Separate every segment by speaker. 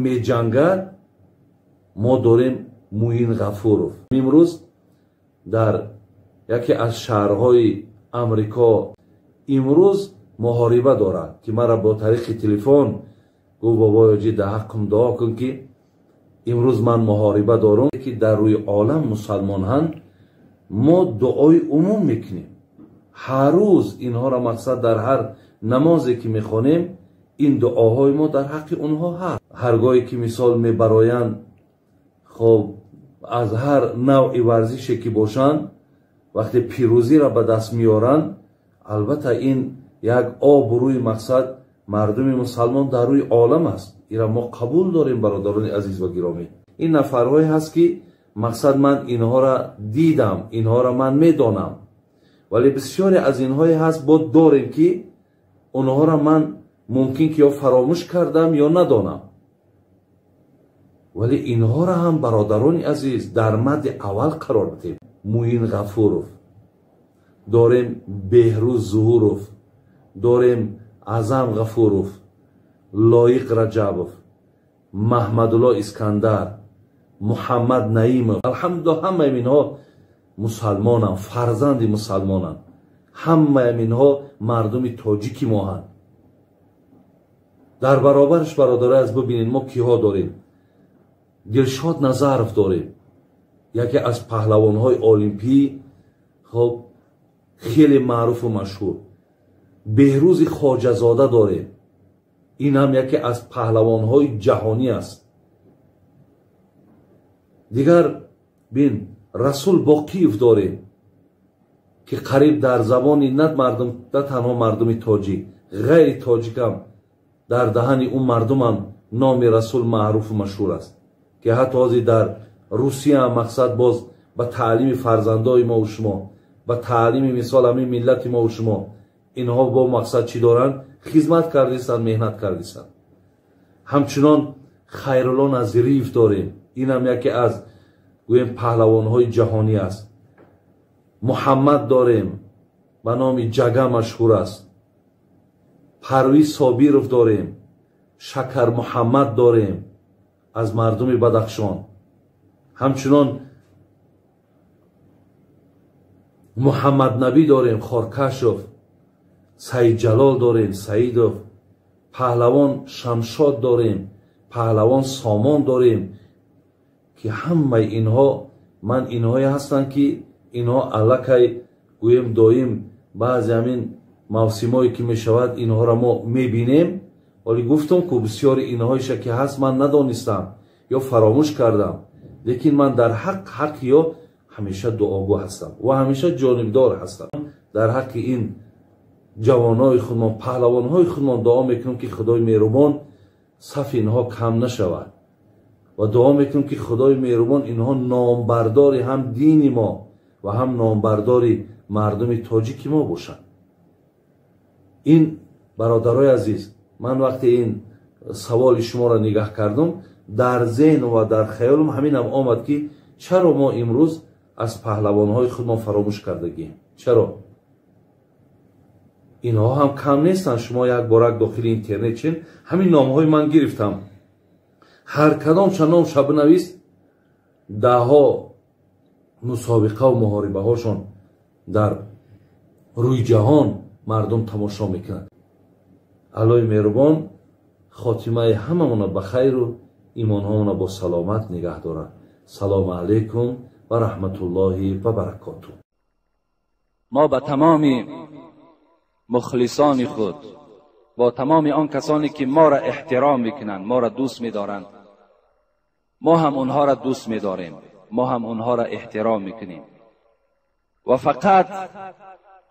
Speaker 1: میجنگد، ما داریم موین غفورов. امروز در یکی از شهرهای امریکا امروز محاربه دارد که مرا با طریق تلفن گفت بابا حاجی در حقم دعا کن که امروز من محاربه دارم که در روی عالم مسلمان هستند. ما دعای عموم میکنیم هر روز، اینها را مقصد در هر نمازی که میخوانیم این دعاهای ما در حق اونها هست. هرگاهی که مثال میبرایند خب از هر نوع ورزشی که باشند وقتی پیروزی را به دست میارند، البته این یک آبروی مقصد مردم مسلمان در روی عالم است. این را ما قبول داریم برادران عزیز و گرامی. این نفرهایی هست که مقصد من اینها را دیدم، اینها را من میدانم، ولی بسیاری از اینهایی هست با داریم که اونها را من ممکن که یا فراموش کردم یا ندانم، ولی اینها را هم برادران عزیز در مد اول قرار بدیم. موین غفورов داریم، بهروز ظهورov داریم، اعظم غفورov، لایق رجبov، محمدالله اسکندر، محمد نعیمov. الحمدلله همه اینها مسلمانند، فرزند مسلمانند. همه اینها مردم تاجیک ما هستند. در برابرش برادران از ببینید ما کیها داریم. دلشاد نظرov داریم، یکی از پهلوانهای المپی، خب خیلی معروف و مشهور. بهروز خواجه زاده داریم، این هم یکی از پهلوانهای جهانی است. دیگر بین رسول باقیov داریم که قریب در زبانی نه تنها مردم تاجیک، غیر تاجیک هم در دهن اون مردم هم نام رسول معروف و مشهور است که حتی در روسیه هم مقصد باز به تعلیم فرزندای ما و شما، به تعلیم مثال همین ملت ما و شما، اینها با مقصد چی دارن؟ خدمت کردیستن، مهنت کردیستن. همچنان خیرالله نظریف داریم، این هم یکی از گویم پهلوانهای جهانی است. محمد داریم به نام جگه مشهور است. پرویز صابیرov داریم، شکر محمد داریم از مردم بدخشان. همچنان محمد نبی داریم، خارکشov، سعید جلال داریم، سعیدov، پهلوان شمشاد داریم، پهلوان سامان داریم که همه اینها من اینهایی هستند که اینها الکی گویم دایم بعضی همین موسمایی که می شود اینها را ما می بینیم، ولی گفتم که بسیاری اینهایش که هست من ندانستم یا فراموش کردم، لیکن من در حق یا همیشه دعاگو هستم و همیشه جانبدار هستم. در حق این جوانای خودمان، پهلوانهای خودمان دعا میکنم که خدای مهربان صف اینها کم نشود و دعا میکنم که خدای مهربان اینها نامبرداری هم دین ما و هم نامبرداری مردم تاجیک ما باشند. این برادرای عزیز، من وقتی این سوال شما را نگاه کردم در ذهن و در خیالم همین هم آمد که چرا ما امروز از پهلوانهای خود ما فراموش کردگیم؟ چرا؟ اینها هم کم نیستن. شما یک بارک داخل اینترنت چین همین نامهای من گرفتم، هر کدام چند نام شب نویس ده ها مسابقه و محاربه هاشون در روی جهان مردم تماشا میکنند. الهی مهربان خاتمه هممون به خیر و ایمان هامون با سلامت نگه دارد. سلام علیکم و رحمت الله و برکاته.
Speaker 2: ما به تمام مخلصان خود، با تمام آن کسانی که ما را احترام میکنند، ما را دوست میدارند، ما هم اونها را دوست میداریم، ما هم اونها را احترام میکنیم و فقط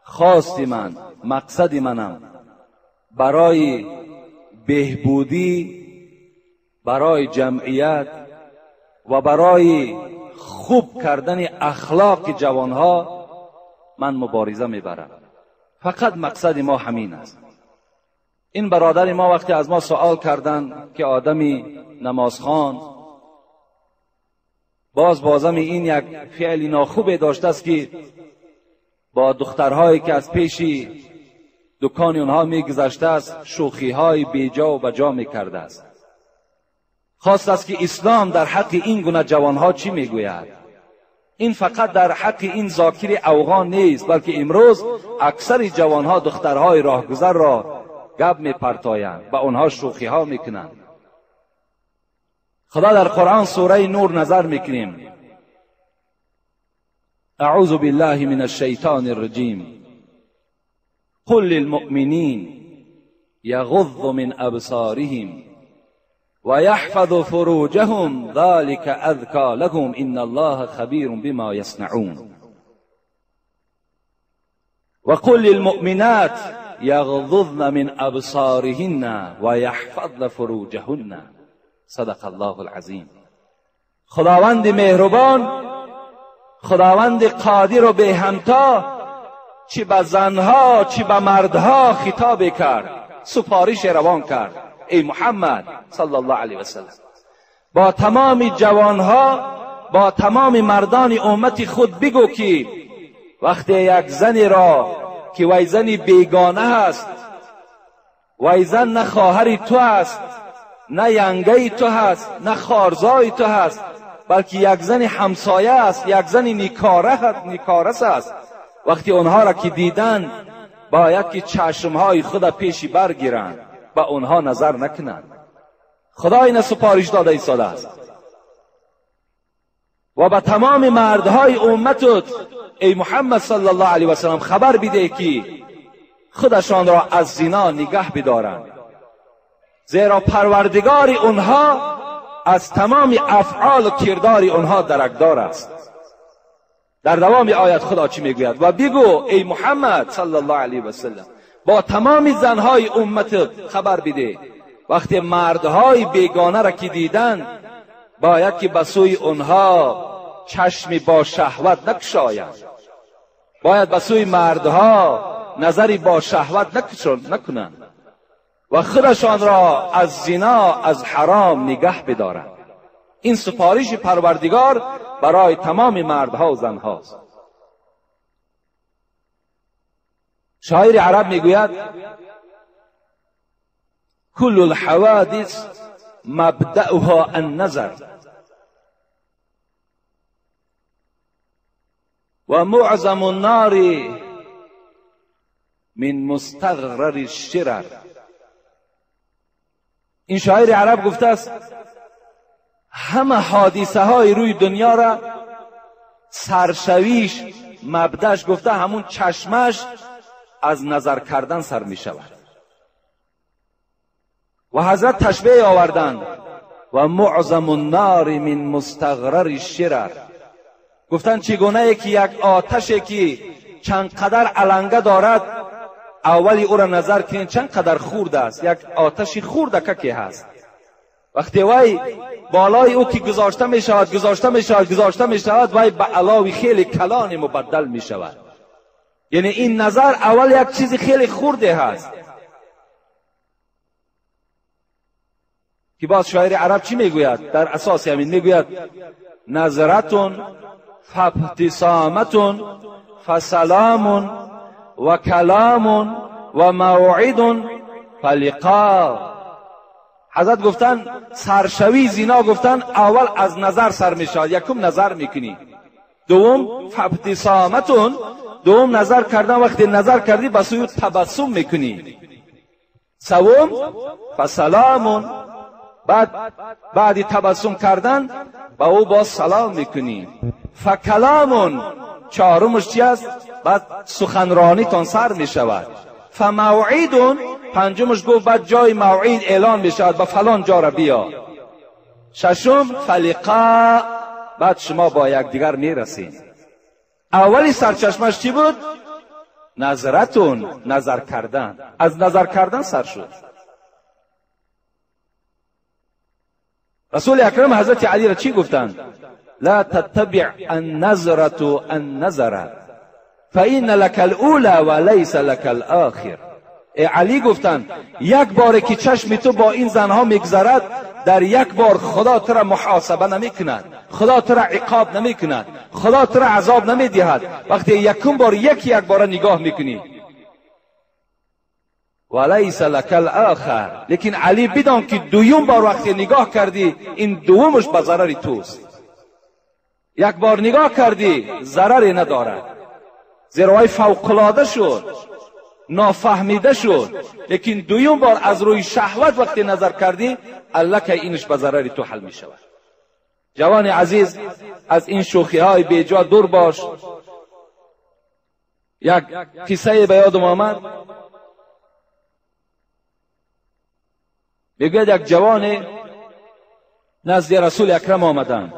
Speaker 2: خواست من، مقصد منم برای بهبودی، برای جمعیت و برای خوب کردن اخلاق جوانها من مبارزه میبرم. فقط مقصد ما همین است. این برادر ما وقتی از ما سوال کردن که آدمی نمازخوان بازم این یک فعلی ناخوبه داشته است که با دخترهایی که از پیش دکان اونها میگذشته است شوخی‌های بیجا و بجا میکرده است. خواست است که اسلام در حق این گونه جوانها چی میگوید. این فقط در حق این ذاکر اوغان نیست، بلکه امروز اکثر جوانها دخترهای راهگذر را گپ میپرتایند، با آنها شوخی ها میکنند. خدا در قرآن سوره نور نظر میکنیم: اعوذ بالله من الشیطان الرجیم قل للمؤمنین یغضوا من ابصارهم ويحفظوا فروجهم ذلك أذكى لهم إن الله خبير بما يصنعون وقل للمؤمنات يغضضن من أبصارهن ويحفظن فروجهن صدق الله العظیم. خداوند مهربان، خداوند قادر و به همتا چی به زنها چی به مردها خطاب کرد، سفارش روان کرد: ای محمد صلی الله علیه و سلم، با تمام جوانها، با تمام مردان امت خود بگو که وقتی یک زنی را که وی زنی بیگانه است، وی زن نه خواهر تو است، نه ینگه تو هست، نه خارزای تو هست، بلکه یک زن همسایه است، یک زن نیکارس است، وقتی آنها را که دیدن باید که چشمهای خود پیشی برگیرند، با آنها نظر نکنند. خدا این سپارش داده ایستاده است و به تمام مردهای امتت ای محمد صلی الله علیه و سلم خبر بده که خودشان را از زنا نگه بدارند، زیرا پروردگار آنها از تمام افعال و کردار آنها درکدار است. در دوام آیت خدا چی میگوید؟ و بگو ای محمد صلی الله علیه و سلم با تمام زنهای امت خبر بده وقتی مردهای بیگانه را که دیدن باید که به سوی آنها چشمی با شهوت نکشایند، باید به سوی مردها نظری با شهوت نکنند و خودشان را از زنا، از حرام نگه بدارند. این سفارش پروردگار برای تمام مردها و زنهاست. شاعر عرب میگوید: کل الحوادث مبدأها النظر و معظم النار من مستغرر الشرر. این شاعر عرب گفته است همه حادثه های روی دنیا را سرشویش مبدأش گفته همون چشمش از نظر کردن سر می شود. و حضرت تشبیه آوردند و معظم النار من مستغرر الشرر. گفتن چگونه که یک آتشی که چند قدر علنگه دارد اولی او را نظر کنید چند قدر خورد است، یک آتشی خورد که هست، وقتی وی بالای او که گذاشته می شود وی به علاوه خیلی کلان مبدل می شود. یعنی این نظر اول یک چیز خیلی خورده هست که باز شاعر عرب چی میگوید؟ در اساس همین میگوید: نظرتون فابتسامتون فسلام و کلام و موعد فلقا. حضرت گفتن سرشوی زنا گفتن اول از نظر سر میشود، یکم نظر میکنی، دوم فابتسامتون، دوم نظر کردن، وقتی نظر کردی به سوی تبسم میکنی، سوم فسلام، بعد تبسم کردن با او باز سلام میکنی، فکلام، چهارمش چی است؟ بعد سخنرانی تان سر میشود، فموعد، پنجمش گفت بعد جای موعد اعلان میشود به فلان جا را بیا، ششم فلقا، بعد شما با یکدیگر میرسید. اولی سرچشمش چی بود؟ نظرتون، نظر کردن، از نظر کردن سر شد. رسول اکرم حضرت علی را چی گفتند؟ لا تتبع النظرة النظر فإن لك الأولى وليس لك الآخر. علی گفتند یک بار که چشم تو با این زنها میگذرد در یک بار خدا تو را محاسبه نمی کند، خدا تو را عقاب نمی کند، خدا تو را عذاب نمی دهد وقتی یکم بار یک بار نگاه میکنی. ولیس لک الاخر. لیکن علی بدان که دوم بار وقتی نگاه کردی این دومش به ضرر توست. یک بار نگاه کردی ضرری ندارد، زیرا وی فوق‌العاده شد، نافهمیده شد. لیکن دوم بار از روی شهوت وقتی نظر کردی الکه اینش به ضرر تو حل می شود. جوان عزیز، از این شوخی های بیجا دور باش. یک قصه به یادم آمد. میگوید یک جوان نزد رسول اکرم آمدند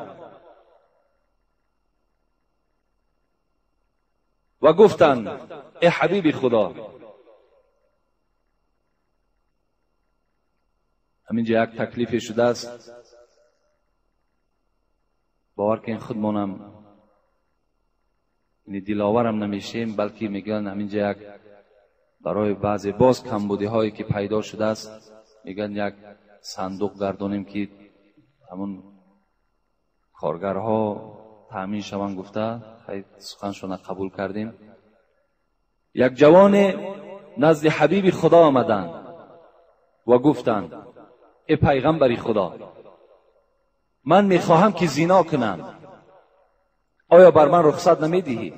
Speaker 2: و گفتند ای حبیب خدا، همینجا یک تکلیف شده است، باور کن خودمانم دلاورم نمیشیم، بلکه میگن همینجا یک برای بعضی باز کمبودی هایی که پیدا شده است میگن یک صندوق گردانیم که همون کارگرها تامین شوند. گفته خیلی سخنشون قبول کردیم. یک جوان نزد حبیب خدا آمدند و گفتند ای پیغمبر خدا، من میخواهم که زنا کنم، آیا بر من رخصت نمیدهی؟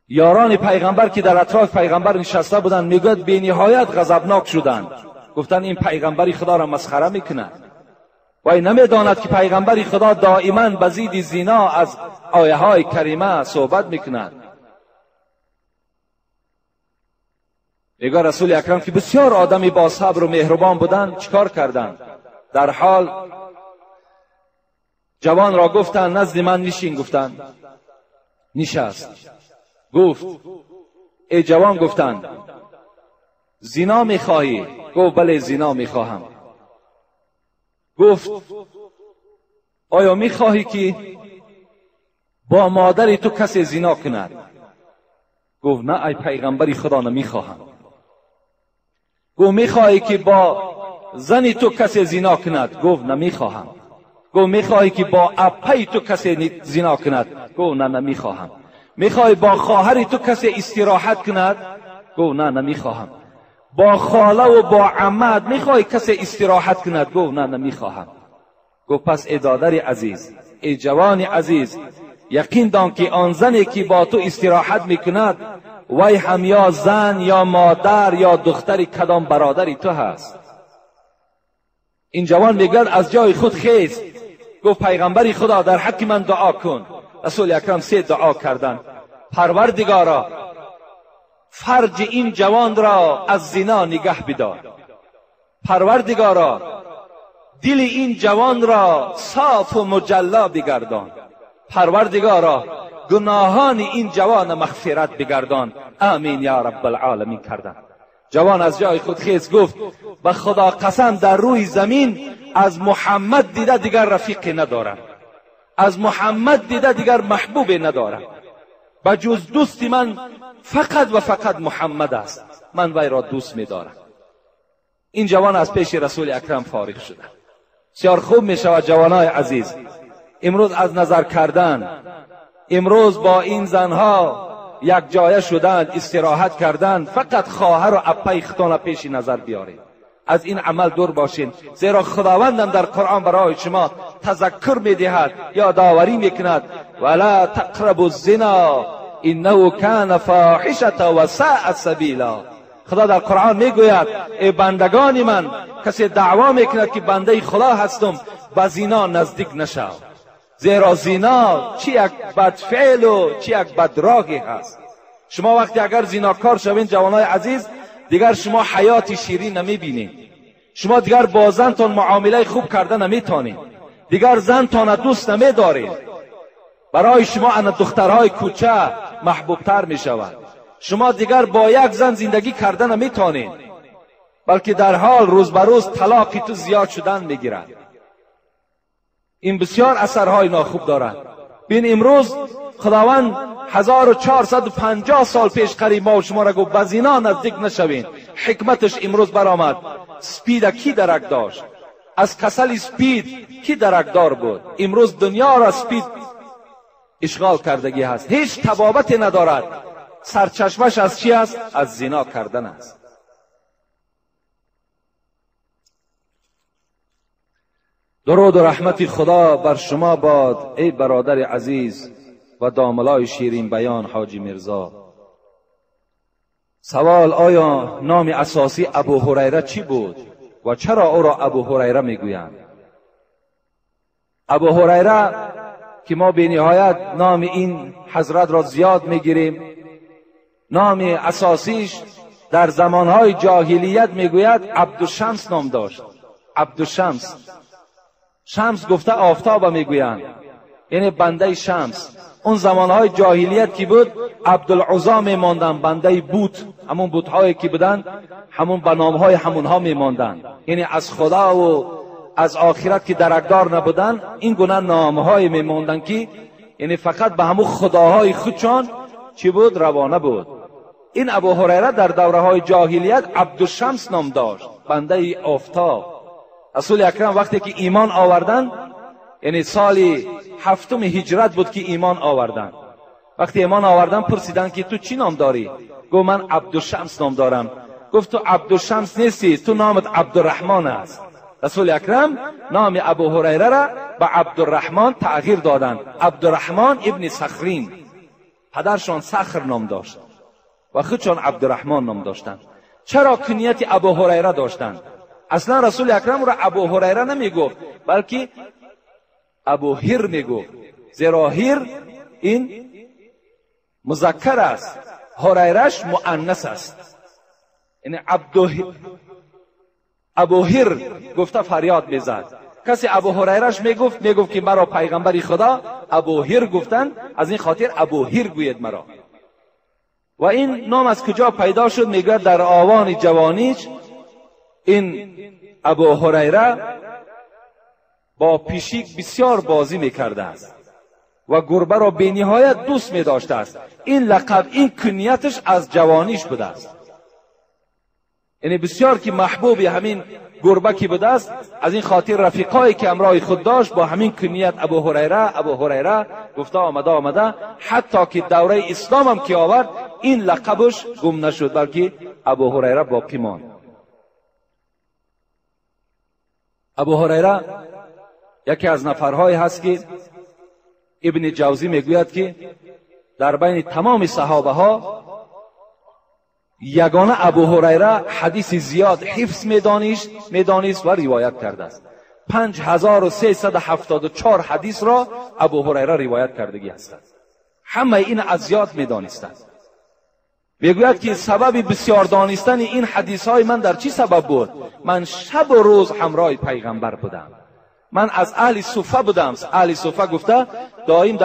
Speaker 2: یاران پیغمبر که در اطراف پیغمبر نشسته بودند میگوید بی نهایت غضبناک شدند. گفتند این پیغمبر خدا را مسخره میکند. وای نمیداند که پیغمبر خدا دائما به ضد زنا از آیه های کریمه صحبت میکند. میگه رسول اکرم که بسیار آدمی با صبر و مهربان بودند چیکار کردند؟ در حال جوان را گفتند نزد من نشین. گفتند نشست. گفت ای جوان، گفتند زنا میخواهی؟ گفت بله زنا میخواهم. گفت آیا میخواهی که با مادر تو کسی زنا کند؟ گفت نه ای پیغمبر خدا نمیخواهم. گفت میخواهی که با زنی تو کسی زنا کند؟ گفت نمیخواهم. گفت میخواهی که با اپی تو کسی زنا کند؟ گفت نه نمیخواهم. میخواهی با خواهری تو کسی استراحت کند؟ گفت نه نمیخواهم. با خاله و با عمت میخواهی کسی استراحت کند؟ گفت نه نمیخواهم. گفت پس ای دادر عزیز، ای جوان عزیز، یقین دان که آن زنی که با تو استراحت میکند وی هم یا زن یا مادر یا دختری کدام برادری تو هست. این جوان میگه از جای خود خیست. گفت پیغمبری خدا در حق من دعا کن. رسول اکرم 3 دعا کردند. پروردگارا فرج این جوان را از زنا نگه بدار. پروردگارا دل این جوان را صاف و مجلا بگردان. پروردگارا گناهان این جوان مغفرت بگردان. آمین یا رب العالمین کردند. جوان از جای خود خیز گفت به خدا قسم در روی زمین از محمد دیده دیگر رفیق ندارم، از محمد دیده دیگر محبوب ندارم، بجز دوست من فقط و فقط محمد است، من وی را دوست می‌دارم. این جوان از پیش رسول اکرم فارغ شده. بسیار خوب می شود جوانای عزیز امروز از نظر کردن، امروز با این زنها یک جایه شدند، استراحت کردند، فقط خواهر و اپی ختان پیش نظر بیارید. از این عمل دور باشین، زیرا خداوندم در قرآن برای شما تذکر میدهد، یادآوری میکند ولا تقربوا الزنا انه کان فاحشه و ساء سبیلا. خدا در قرآن میگوید ای بندگان من، کسی دعوا میکند که بنده خدا هستم به زنا نزدیک نشو، زیرا زنا چی یک بدفعل و چی یک بدراهی هست. شما وقتی اگر زناکار شوین جوانای عزیز، دیگر شما حیات شیرین نمیبینید، شما دیگر با زنتان معامله خوب کرده نمیتانید، دیگر زنتان دوست نمیدارید. برای شما ان دخترهای کوچه محبوبتر میشود. شما دیگر با یک زن زندگی کرده نمیتانید، بلکه در حال روز به روز طلاقی تو زیاد شدن میگیرد. این بسیار اثرهای ناخوب دارد. بین امروز خداوند 1450 سال پیش قریب ما و شما را گفت به زنا نزدیک نشوین. حکمتش امروز برآمد. سپید کی درک داشت؟ از کسل سپید کی درکدار بود؟ امروز دنیا را سپید اشغال کردگی هست، هیچ طبابتی ندارد. سرچشمش از چی است؟ از زنا کردن است. درود و رحمت خدا بر شما باد ای برادر عزیز و داملای شیرین بیان حاجی میرزا. سوال: آیا نام اساسی ابو هریره چی بود و چرا او را ابو هریره میگویند؟ ابو هریره که ما به نهایت نام این حضرت را زیاد میگیریم، نام اساسیش در زمانهای جاهلیت میگوید عبدالشمس نام داشت. عبدالشمس، شمس گفته آفتاب میگویند، یعنی بنده شمس. اون زمانهای جاهلیت که بود عبدالعزا میماندن، بنده بوت، همون بوتهایی که بودن همون به نامهای همونها میماندن، یعنی از خدا و از آخرت که درکدار نبودن این گونه نامهای میماندن که یعنی فقط به همون خداهای خودشان چی بود؟ روانه بود. این ابو هریره در دوره‌های جاهلیت عبدالشمس نام داشت، بنده آفتاب. رسول اکرم وقتی که ایمان آوردن، یعنی سال 7 هجرت بود که ایمان آوردن، وقتی ایمان آوردن پرسیدن که تو چی نام داری؟ گفت من عبدالشمس نام دارم. گفت تو عبدالشمس نیستی، تو نامت عبدالرحمن است. رسول اکرم نام ابو هریره را به عبدالرحمن تغییر دادند. عبدالرحمن ابن صخرین، پدرشان صخر نام داشت و خودشان عبدالرحمن نام داشتند. چرا کنیت ابو هریره داشتند؟ اصلا رسول اکرم را ابو هریره نمیگفت، بلکه ابو هر میگفت، زیرا هر این مذکر است، هریرهش مؤنث است. یعنی ابو هر گفته فریاد میزد. کسی ابو هریرهش میگفت که مرا پیغمبر خدا ابو هر گفتند، از این خاطر ابو هر گوید مرا. و این نام از کجا پیدا شد؟ میگه در آوان جوانیش این ابو هریره با پیشیک بسیار بازی میکرده است و گربه را به نهایت دوست میداشته است. این لقب، این کنیتش از جوانیش بوده است، یعنی بسیار که محبوب همین گربه کی بوده است. از این خاطر رفیقایی که همراه خود داشت با همین کنیت ابو هریره گفته آمده، حتی که دوره اسلام هم که آورد این لقبش گم نشد، بلکه ابو هریره باقی ماند. ابو هریره یکی از نفرهایی هست که ابن جوزی میگوید که در بین تمام صحابه ها یگانه ابو هریره حدیث زیاد حفظ میدانست و روایت کرده است. 5374 حدیث را ابو هریره روایت کردگی هستند. همه این از زیاد میدانستند. میگوید که سبب بسیار دانستن این حدیث های من در چی سبب بود؟ من شب و روز همراه پیغمبر بودم. من از اهل صفه بودم. اهل صفه گفته دائم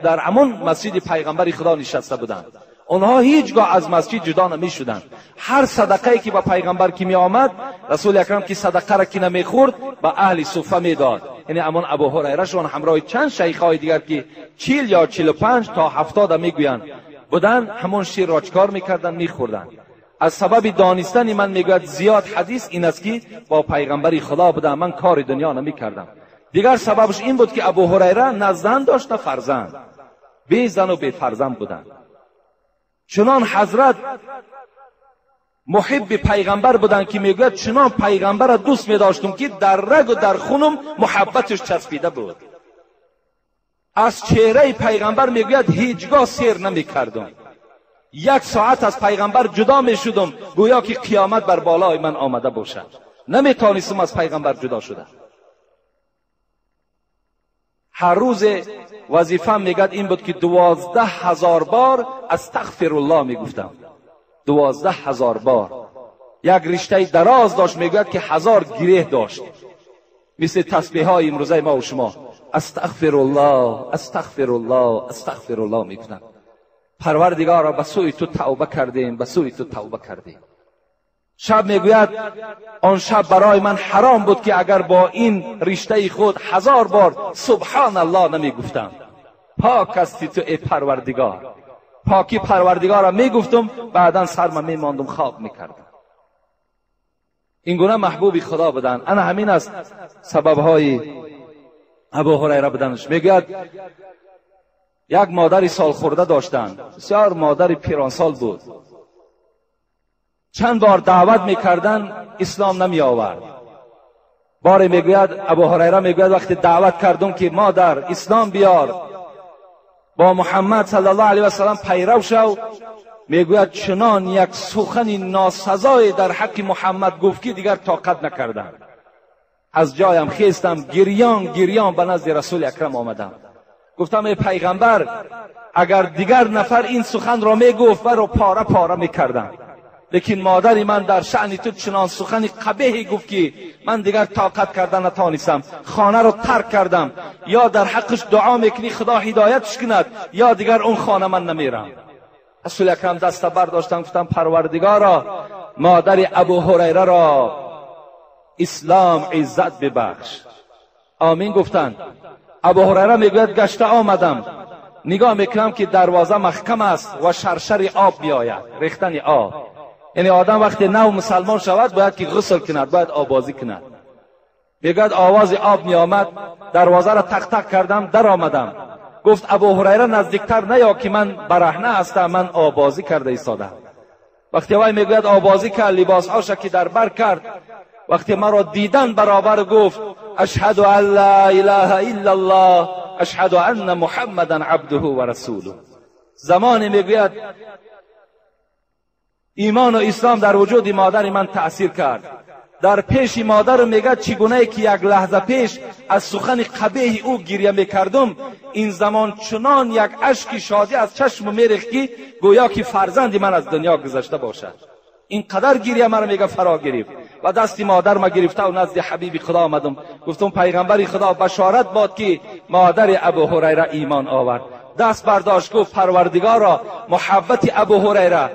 Speaker 2: در همون مسجد پیغمبر خدا نشسته بودند. اونها هیچگاه از مسجد جدا نمی شدند. هر صدقه‌ای که به پیغمبر کی می آمد، رسول اکرم که صدقه را کی نمی خورد به اهل صفه می داد. یعنی همون ابو هریره شون همراه چند شیخای دیگر که 40 یا 45 تا 70 میگویند بودن، همون شیر را چکار میکردن؟ میخوردن. از سبب دانستن من میگوید زیاد حدیث این است که با پیغمبر خدا بودم، من کار دنیا نمیکردم. دیگر سببش این بود که ابو هریره نه زن داشت نه فرزند، بی زن و بی فرزند بودن. چنان حضرت محب پیغمبر بودن که میگوید چنان پیغمبر را دوست میداشتم که در رگ و در خونم محبتش چسبیده بود. از چهره پیغمبر میگوید هیچگاه سیر نمیکردم. 1 ساعت از پیغمبر جدا میشدم گویا که قیامت بر بالای من آمده باشد. نمیتونستم از پیغمبر جدا شدم. هر روز وظیفه میگد این بود که 12,000 بار استغفرالله میگفتم. 12,000 بار. یک رشته دراز داشت، میگوید که 1000 گره داشت، مثل تسبیح های امروزه ما و شما. استغفرالله استغفرالله استغفرالله میگفتن. پروردگارا به سوی تو توبه کردیم، به سوی تو توبه کردیم. شب میگوید آن شب برای من حرام بود که اگر با این رشته خود 1000 بار سبحان الله نمیگفتم. پاک هستی تو ای پروردگار. پاکی پروردگار را میگفتم، بعدا سرم میماندم خواب میکردم. این گونه محبوب خدا بودن. انا همین است سببهای ابو هریره بودنش. میگوید یک مادر سال خورده داشتند، بسیار مادر پیرانسال بود. چند بار دعوت میکردن، اسلام نمی آورد. باری میگوید ابو هریره میگوید وقتی دعوت کردم که مادر اسلام بیار، با محمد صلی الله علیه و سلم پیرو شو، میگوید چنان یک سخن ناسزای در حق محمد گفت که دیگر طاقت نکردم. از جایم خیستم، گریان به نزد رسول اکرم آمدم. گفتم ای پیغمبر، اگر دیگر نفر این سخن را میگفت و رو پاره پاره میکردم، لیکن مادری من در شأن تو چنان سخن قبیحی گفت که من دیگر طاقت کردن نتانستم، خانه رو ترک کردم. یا در حقش دعا میکنی خدا هدایتش کند، یا دیگر اون خانه من نمیرم. رسول اکرم دست برداشتم، گفتم پروردگارا مادر ابو هریره را اسلام عزت ببخش. آمین گفتند. ابو هریره میگوید گشته آمدم، نگاه میکنم که دروازه محکم است و شرشر آب میآید، ریختن آب. یعنی آدم وقتی نو مسلمان شود باید که غسل کند، باید آبازی کند. میگوید آواز آب میآمد، دروازه را تق تق کردم، در آمدم. گفت ابو هریره نزدیکتر نیا که من برهنه هستم، من آبازی کرده ایستادم. وقتی وای میگوید آبازی کرد، لباسهاش که در بر کرد، وقتی مرا دیدن برابر گفت اشهد ان لا اله الا الله اشهد ان محمدا عبده و رسوله. زمانی میگوید ایمان و اسلام در وجود مادر من تأثیر کرد. در پیش مادر میگه چگونه که یک لحظه پیش از سخن قبیح او گریه میکردم، این زمان چنان یک اشک شادی از چشم میریخت که گویا که فرزند من از دنیا گذشته باشد. اینقدر گریه مرا میگه فرا گرفت و دستی مادر ما گرفته و نزد حبیب خدا آمدم. گفتم پیغمبر خدا بشارت باد که مادر ابو هریره ایمان آورد. دست برداشت گفت پروردگارا محبت ابو هریره،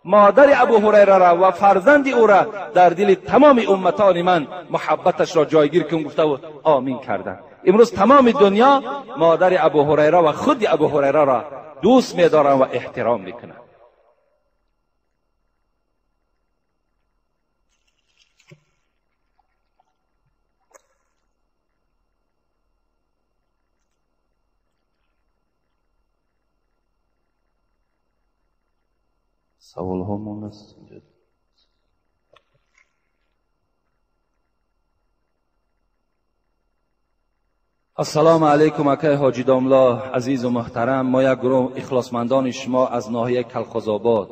Speaker 2: مادر ابو هریره را و فرزند او را در دل تمام امتان من محبتش را جایگیر کن. گفته و آمین کردند. امروز تمام دنیا مادر ابو هریره و خود ابو هریره را دوست می‌دارند و احترام میکنند. سوال ها است. السلام علیکم اکای حاجی داملا عزیز و محترم. ما یک گروه اخلاصمندان شما از ناحیه کلخوزآباد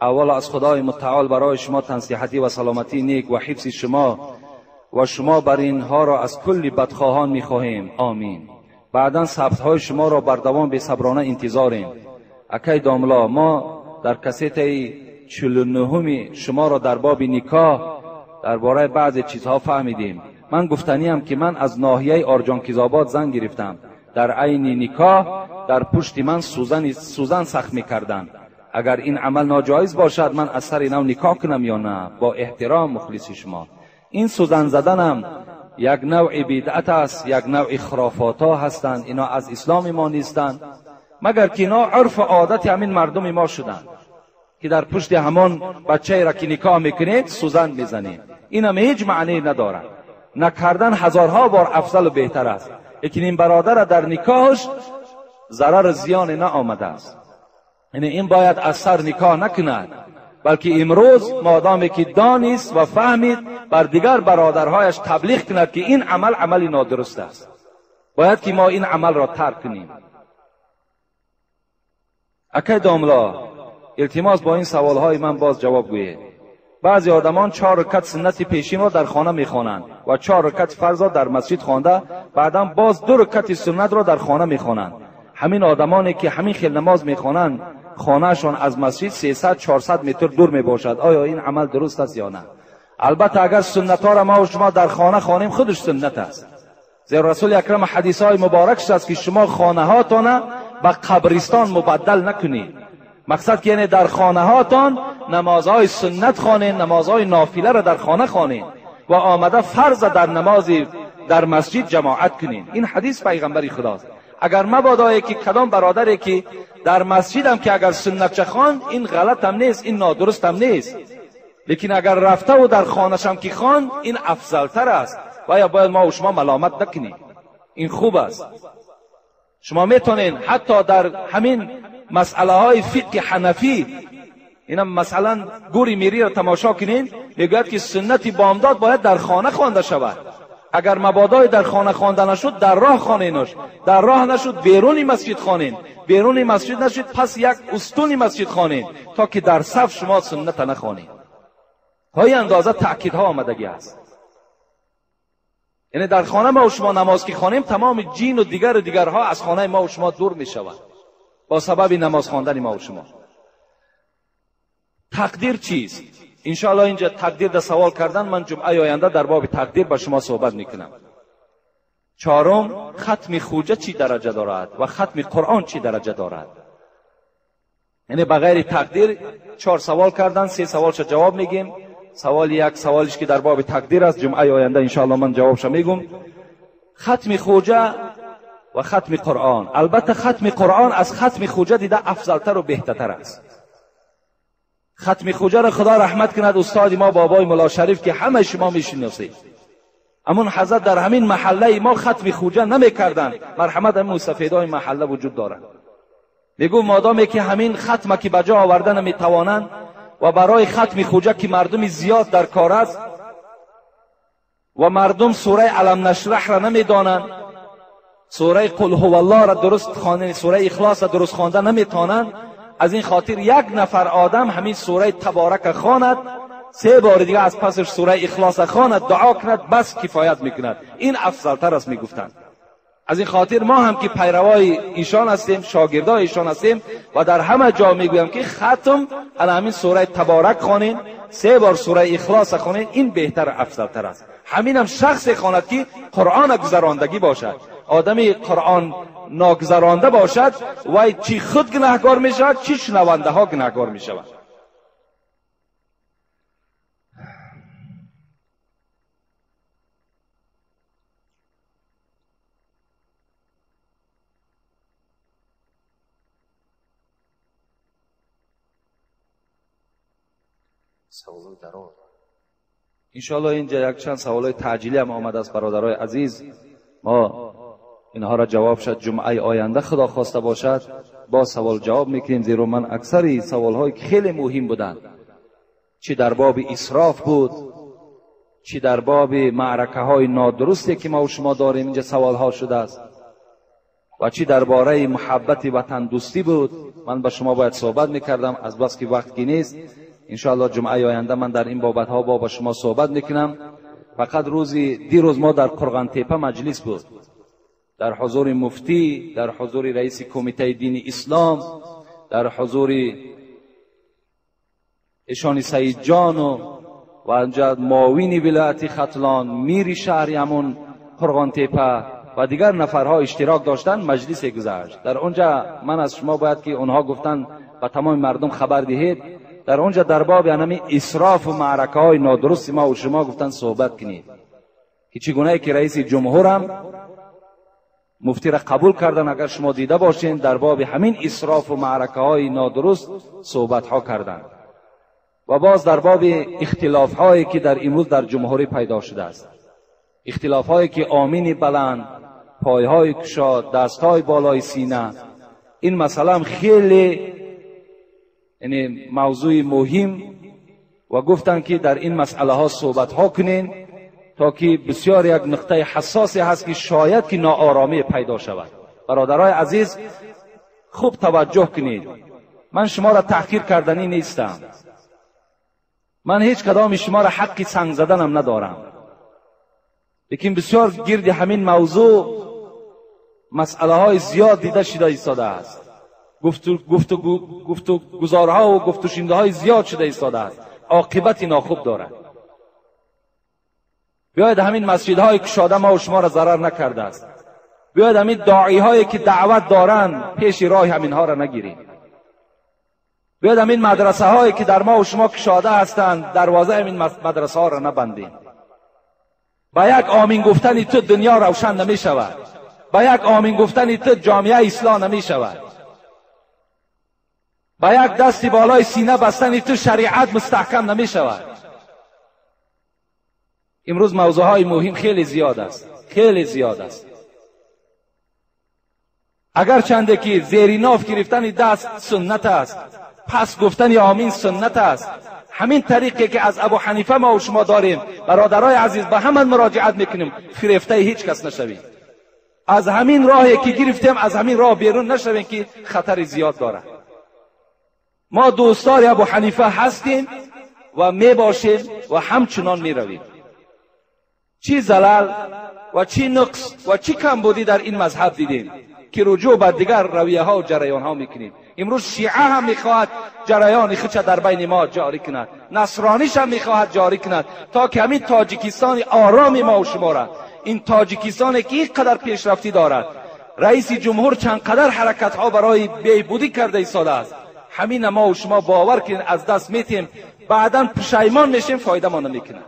Speaker 2: اول از خدای متعال برای شما تنصیحتی و سلامتی نیک و حفظ شما و شما بر اینها را از کل بدخواهان میخواهیم. آمین. بعدا ثبت های شما را بر دوام به صبرانه انتظاریم. اکای داملا ما در کسیت 49 شما را در باب نکاح درباره بعضی چیزها فهمیدیم. من گفتنیم که من از ناحیه آرجانکیزآباد زنگ گرفتم. در عین نکاح در پشت من سوزن سخت می‌کردند. اگر این عمل ناجایز باشد من از سر اینو نکاح کنم یا نه؟ با احترام مخلص شما. این سوزن زدنم یک نوع بدعت است، یک نوع خرافات ها هستند. اینا از اسلام ما نیستند، مگر که اینا عرف و عادت همین مردم ما شدند که در پشت همان بچه را که نکاح میکنید سوزن میزنید. این هم هیچ معنی ندارد. نکردن هزارها بار افضل و بهتر است. لیکن این برادر در نکاحش ضرر زیان نه آمده است. یعنی این باید از سر نکاح نکند، بلکه امروز مادامی که دانست و فهمید بر دیگر برادرهایش تبلیغ کند که این عمل عملی نادرست است. باید که ما این عمل را ترک کنیم. اکای داملا التماس با این سوالهای من باز جواب گویید. بعضی آدمان 4 رکعت سنت پیشین را در خانه میخوانند و 4 رکعت فرض را در مسجد خوانده، بعدا باز 2 رکعت سنت را در خانه میخوانند. همین آدمانی که همین خیل نماز میخوانند خانهشان از مسجد 300-400 متر دور میباشد. آیا این عمل درست است یا نه؟ البته اگر سنت ها را ما و شما در خانه خوانیم خودش سنت است. زیرا رسول اکرم حدیث های مبارکش است که شما خانه هاتان به قبرستان مبدل نکنید. مقصد که یعنی در خانه هاتان نمازهای سنت خوانید، نمازهای نافله را در خانه خوانید و آمده فرض در نماز در مسجد جماعت کنید. این حدیث پیغمبر خداست. اگر مبادا که کدام برادری که در مسجد هم که اگر سنت چه خواند این غلط هم نیست، این نادرست هم نیست، لیکن اگر رفته و در خانه‌ش هم که خواند این افضل تر است و باید ما و شما ملامت نکنیم. این خوب است. شما میتونین حتی در همین مسئله های فقه حنفی اینا مثلا گوری میری را تماشا کنین، میگوید که سنت بامداد باید در خانه خوانده شود. اگر مبادا در خانه خوانده نشد در راه خوانینش، در راه نشد بیرون مسجد خوانین، بیرون مسجد نشد پس یک استون مسجد خوانین، تا که در صف شما سنت نخوانید. های اندازه تأکیدها آمدگی است. یعنی در خانه ما و شما نماز که خوانیم، تمام جین و دیگرها از خانه ما و شما دور می شود با سبب نماز خواندن ما و شما. تقدیر چیست؟ انشاءالله اینجا تقدیر در سوال کردن، من جمعه آینده در باب تقدیر با شما صحبت میکنم. چهارم، ختم خوجه چی درجه دارد و ختم قرآن چی درجه دارد. یعنی بغیر تقدیر 4 سوال کردن، 3 سوالش جواب میگیم. سوال یک سوالش که در باب تقدیر است، جمعه آینده انشاءالله من جوابش میگم. ختم خوجه و ختم قرآن. البته ختم قرآن از ختم خوجه دیده افضلتر و بهترتر است. ختم خوجه را خدا رحمت کند استاد ما بابای ملا شریف که همه شما میشناسید. امون حضرت در همین محله ما ختم خوجه نمیکردند. مرحمت همین سفیدای محله وجود دارند. میگو مادامی که همین ختم که بجا آوردن نمیتوانند و برای ختم خوجه که مردم زیاد در کار است و مردم سوره علم نشرح را نمیدانند، سوره قل هو الله را درست خواندن، سوره اخلاص را درست خواندن نمیتوانند، از این خاطر یک نفر آدم همین سوره تبارک خواند، 3 بار دیگه از پسش سوره اخلاص خواند، دعا کند، بس کفایت میکند. این افضلتر است میگفتند. از این خاطر ما هم که پیروای ایشان هستیم، شاگردای ایشان هستیم و در همه جا میگویم که ختم همین سوره تبارک خوانین، 3 بار سوره اخلاص خوانین، این بهتر افضلتر است. همین هم شخص خواند که قرآن گذراندگی باشد. آدمی قرآن ناگذرانده باشد و چی خود گناهکار می شود، چی شنونده ها گناهکار می شود. سوال دراز. انشاءالله اینجا یک چند سوالای تعجیلی هم آمده است برادرای عزیز. ما اینها را جواب شد جمعه آینده خدا خواسته باشد با سوال جواب میکنیم، زیرا من اکثری سوالهایی که خیلی مهم بودند، چی در باب اسراف بود، چی در باب معرکه های نادرستی که ما و شما داریم اینجا سوالها شده است، و چی درباره محبت وطن دوستی بود. من با شما باید صحبت میکردم، از بس که وقت کی نیست. انشاءالله جمعه آینده من در این بابت ها با شما صحبت میکنم. فقط دیروز ما در قرغن تپه مجلس بود، در حضور مفتی، در حضور رئیس کمیته دین اسلام، در حضور ایشان سید جان و انجا معاون ولایت ختلان، میر شهر همون قرغن تپه و دیگر نفرها اشتراک داشتن. مجلس گذشت در اونجا، من از شما باید که اونها گفتن و تمام مردم خبر دهید، در اونجا در باب یعنی اسراف و معرکه های نادرست ما و شما گفتن صحبت کنید که چگونه که رئیس جمهورم مفتی را قبول کردن. اگر شما دیده باشین در باب همین اسراف و معرکه های نادرست صحبت ها کردن. و باز در باب اختلاف هایی که در امروز در جمهوری پیدا شده است، اختلاف هایی که آمین بلند، پای های کشاد، دست های بالای سینه، این مسئله هم خیلی یعنی موضوع مهم و گفتن که در این مسئله ها صحبت ها کنین، تا که بسیار یک نقطه حساسی هست که شاید که ناآرامی پیدا شود. برادرای عزیز خوب توجه کنید، من شما را تحقیر کردنی نیستم، من هیچ کدام شما را حقی سنگ زدنم ندارم، لیکن بسیار گرد همین موضوع مسئله های زیاد دیده شده ایستاده است، گفتو گزارها و گفتو شنیده های زیاد شده ایستاده است، عاقبت ناخوب دارد. بیاید همین مسجدهای کشاده ما و شما را ضرر نکرده است، بیاید همین داعی هایی که دعوت دارن پیش راه همین ها را نگیرید، بیاید همین مدرسه هایی که در ما و شما کشاده هستند دروازه همین مدرسه ها را نبندید. با یک آمین گفتن تو دنیا روشن نمی شود، با یک آمین گفتن تو جامعه اصلاح نمی شود، با یک دستی بالای سینه بستن تو شریعت مستحکم نمی شود. امروز موضوعهای مهم خیلی زیاد است، خیلی زیاد است. اگر چنده که زیر ناف گرفتن دست سنت است، پس گفتن آمین سنت است. همین طریقی که از ابو حنیفه ما و شما داریم، برادرای عزیز، به همان مراجعت میکنیم فریفته هیچ کس نشوید. از همین راهی که گرفتیم از همین راه بیرون نشویم که خطر زیاد داره. ما دوستار ابو حنیفه هستیم و میباشیم و همچنان میرویم. چی زلال و چی نقص و چی کمبودی در این مذهب دیدیم که رجوع به دیگر رویه ها و جریان ها میکنیم. امروز شیعه هم میخواهد جریان خودش در بین ما جاری کند، نصرانیش هم میخواهد جاری کند، تا که همین تاجیکستان آرام ما و شما را، این تاجیکستانی که اینقدر پیشرفتی دارد، رئیس جمهور چند قدر حرکت ها برای بهبودی کرده ایستاده است، همین ما و شما باور کنید از دست میتیم، بعداً پشیمان میشیم، فایده ما نمیکنه.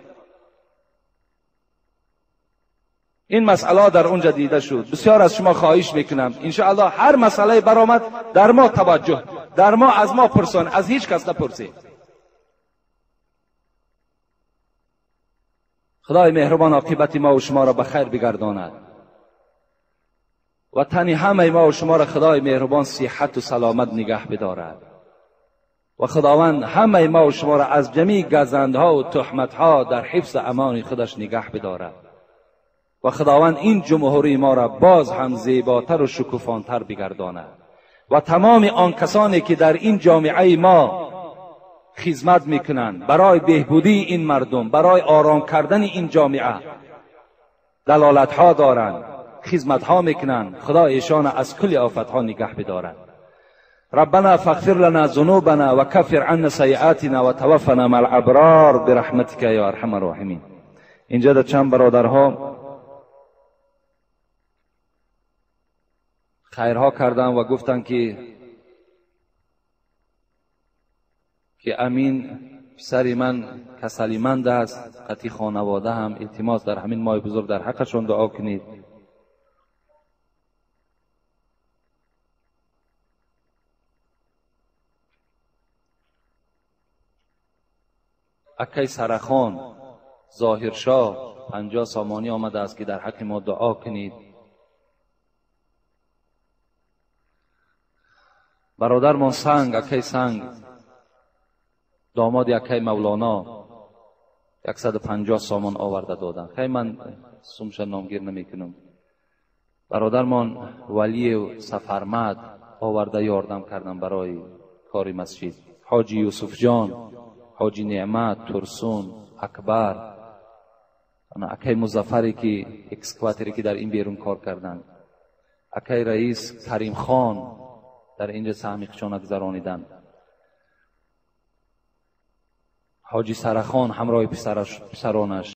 Speaker 2: این مسئله در اونجا دیده شد. بسیار از شما خواهش میکنم انشاءالله هر مسئله برآمد در ما توجه، در ما از ما پرسان، از هیچ کس نپرسید. خدای مهربان عاقبت ما و شما را به خیر بگرداند و تن همه ما و شما را خدای مهربان صحت و سلامت نگه بدارد و خداوند همه ما و شما را از جمیع گزندها و تهمتها در حفظ امان خودش نگه بدارد و خداوند این جمهوری ما را باز هم زیباتر و شکوفانتر بگرداند و تمام آن کسانی که در این جامعه ما خدمت میکنند برای بهبودی این مردم، برای آرام کردن این جامعه دلالت ها دارند، خدمت ها میکنند، خدا ایشان از کل آفت ها نگه بدارد. ربنا فاغفر لنا ذنوبنا وكفر عنا سیئاتنا وتوفنا مع الابرار برحمتك یا ارحم الراحمین. اینجا در چند برادرها خیرها کردن و گفتن که امین پسر من کسلیمند است، قطعی خانواده هم، التماس در همین ماه بزرگ در حقشون دعا کنید. اکی سرخان ظاهرشاه 50 سامانی آمده است که در حق ما دعا کنید. برادرمان سنگ، اکی سنگ داماد اکی مولانا 150 سامان آورده دادن. خیلی من سومش نامگیر نمی کنم. برادرمان ولی و سفرمد آورده یاردم کردن برای کاری مسجد. حاجی یوسف جان، حاجی نعمت، ترسون، اکبر، اکی مظفری که اکسکواتری که در این بیرون کار کردن، اکی رئیس کریم خان در اینجا سهمیخشان گذرانیدن، حاجی سرخان همراه پسرانش